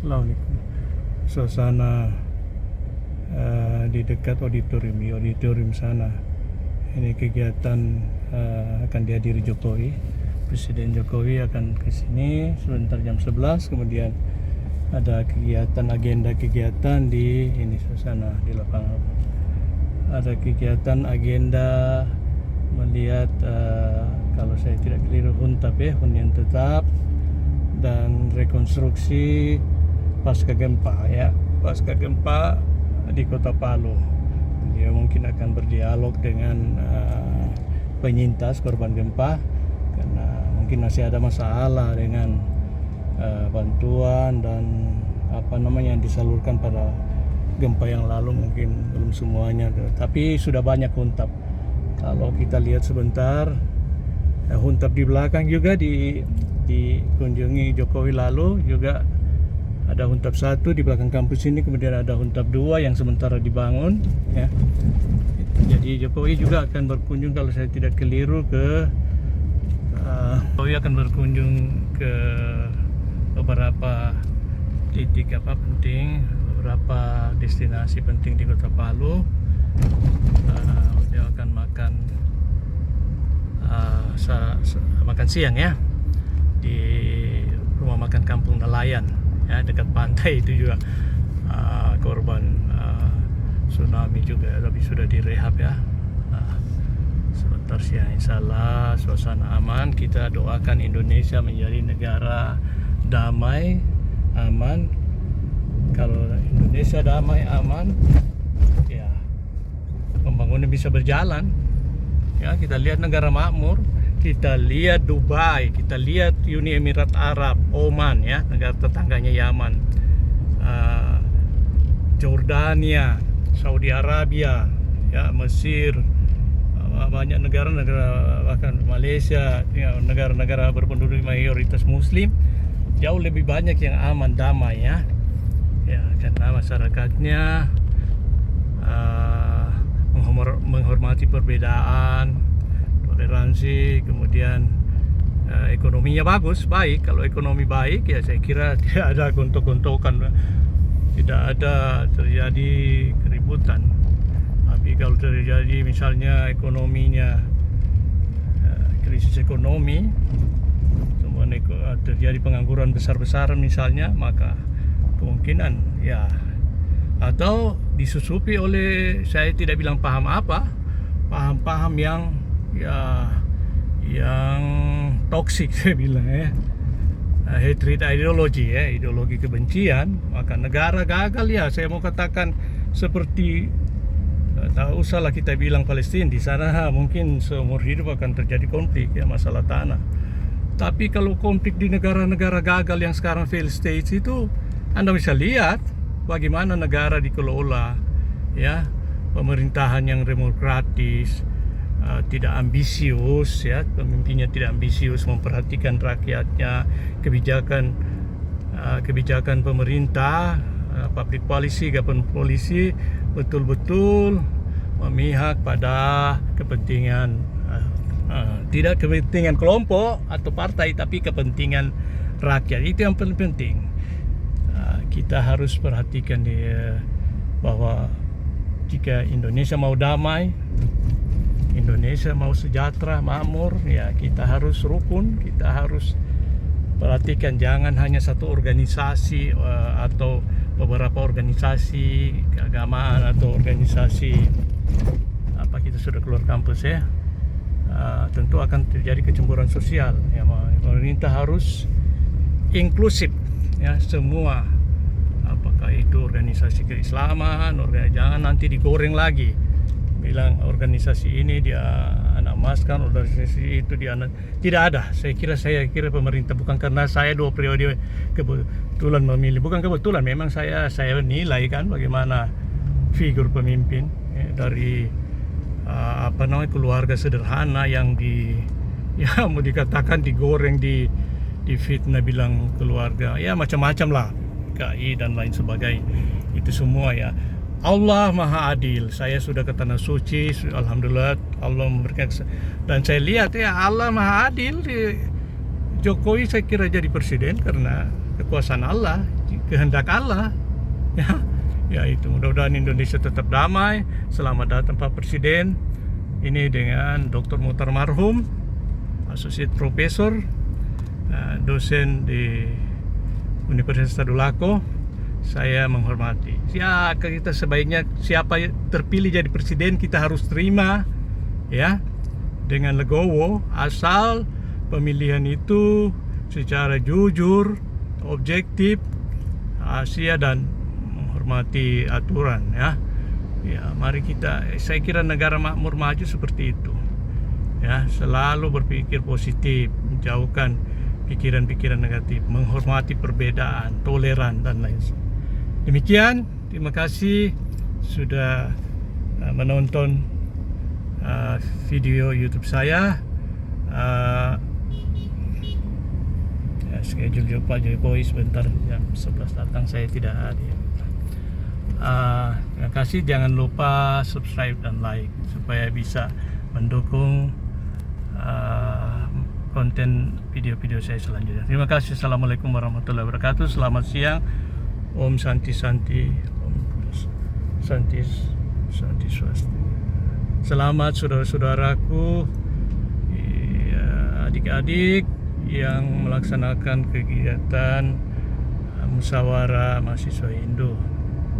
Assalamualaikum. Suasana di dekat auditorium sana. Ini kegiatan akan dihadiri Jokowi. Presiden Jokowi akan ke sini sebentar jam 11. Kemudian ada agenda kegiatan di ini suasana di lapangan. Ada kegiatan agenda melihat kalau saya tidak keliru hunian tetap dan rekonstruksi pasca gempa di Kota Palu. Dia mungkin akan berdialog dengan penyintas korban gempa karena mungkin masih ada masalah dengan bantuan dan yang disalurkan pada gempa yang lalu, mungkin belum semuanya, tapi sudah banyak huntap. Kalau kita lihat sebentar, huntap di belakang juga dikunjungi Jokowi lalu juga. Ada huntap 1 di belakang kampus ini, kemudian ada huntap 2 yang sementara dibangun ya. Jadi Jokowi juga akan berkunjung, kalau saya tidak keliru, Jokowi akan berkunjung ke beberapa titik penting, beberapa destinasi penting di Kota Palu. Dia akan makan siang ya di rumah makan Kampung Nelayan ya, dekat pantai itu juga. Korban tsunami juga, tapi sudah direhab ya. Sebentar siang, insyaallah suasana aman. Kita doakan Indonesia menjadi negara damai, aman. Kalau Indonesia damai, aman, ya pembangunan bisa berjalan ya. Kita lihat negara makmur, kita lihat Dubai, kita lihat Uni Emirat Arab, Oman ya, negara tetangganya Yaman, Jordania, Saudi Arabia ya, Mesir, banyak negara bahkan Malaysia ya, negara-negara berpenduduk mayoritas Muslim, jauh lebih banyak yang aman, damai ya karena masyarakatnya menghormati perbedaan, toleransi, kemudian ekonominya baik. Kalau ekonomi baik ya saya kira tidak ada gontok-gontokan, tidak ada terjadi keributan. Tapi kalau terjadi misalnya ekonominya krisis ekonomi, terjadi pengangguran besar-besaran misalnya, maka kemungkinan ya, atau disusupi oleh, saya tidak bilang paham yang toksik, saya bilang ya, hatred ideology ya, ideologi kebencian, maka negara gagal ya. Saya mau katakan seperti tak usahlah kita bilang Palestina, di sana mungkin seumur hidup akan terjadi konflik ya, masalah tanah. Tapi kalau konflik di negara-negara gagal yang sekarang failed states itu, Anda bisa lihat bagaimana negara dikelola ya, pemerintahan yang demokratis, tidak ambisius ya, pemimpinnya tidak ambisius, memperhatikan rakyatnya, kebijakan pemerintah, public policy, government policy betul-betul memihak pada kepentingan, tidak kepentingan kelompok atau partai, tapi kepentingan rakyat. Itu yang paling penting. Kita harus perhatikan bahwa jika Indonesia mau damai, Indonesia mau sejahtera, makmur, ya kita harus rukun, kita harus perhatikan jangan hanya satu organisasi atau beberapa organisasi keagamaan atau organisasi kita sudah keluar kampus ya. Tentu akan terjadi kecemburuan sosial ya. Pemerintah harus inklusif ya, semua, apakah itu organisasi keislaman, jangan nanti digoreng lagi, bilang organisasi ini dia anak maskan, organisasi itu dia anak, tidak ada. Saya kira pemerintah, bukan karena saya 2 periode kebetulan memilih, bukan kebetulan, memang saya nilai kan bagaimana figur pemimpin ya, dari keluarga sederhana yang mau dikatakan digoreng, difitnah, bilang keluarga ya macam-macam lah, KI dan lain sebagainya. Itu semua ya. Allah Maha Adil. Saya sudah ke Tanah Suci, alhamdulillah Allah memberikan, dan saya lihat ya Allah Maha Adil. Jokowi saya kira jadi presiden karena kekuasaan Allah. kehendak Allah. Ya itu mudah-mudahan Indonesia tetap damai. Selamat datang Pak Presiden. Ini dengan Dr. Muhtar Marhum, Associate Professor, dosen di Universitas Tadulako. Saya menghormati. Ya, kita sebaiknya siapa terpilih jadi presiden kita harus terima, ya, dengan legowo, asal pemilihan itu secara jujur, objektif, rahasia dan menghormati aturan, ya. Ya, mari saya kira negara makmur maju seperti itu. Ya, selalu berpikir positif, menjauhkan pikiran-pikiran negatif, menghormati perbedaan, toleran dan lain sebagainya. Demikian, terima kasih sudah menonton video YouTube saya. Schedule Pak Jokowi sebentar jam 11 datang, saya tidak hadir. Terima kasih, jangan lupa subscribe dan like supaya bisa mendukung konten video-video saya selanjutnya. Terima kasih. Assalamualaikum warahmatullahi wabarakatuh. Selamat siang. Om Santi Santi, Om Santi Santi Swasti. Selamat saudara-saudaraku, adik-adik yang melaksanakan kegiatan musyawarah mahasiswa Hindu,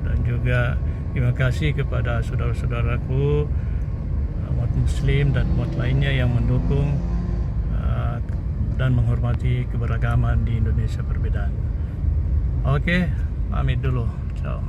dan juga terima kasih kepada saudara-saudaraku umat Muslim dan umat lainnya yang mendukung dan menghormati keberagaman di Indonesia perbedaan. Oke, pamit dulu. Ciao.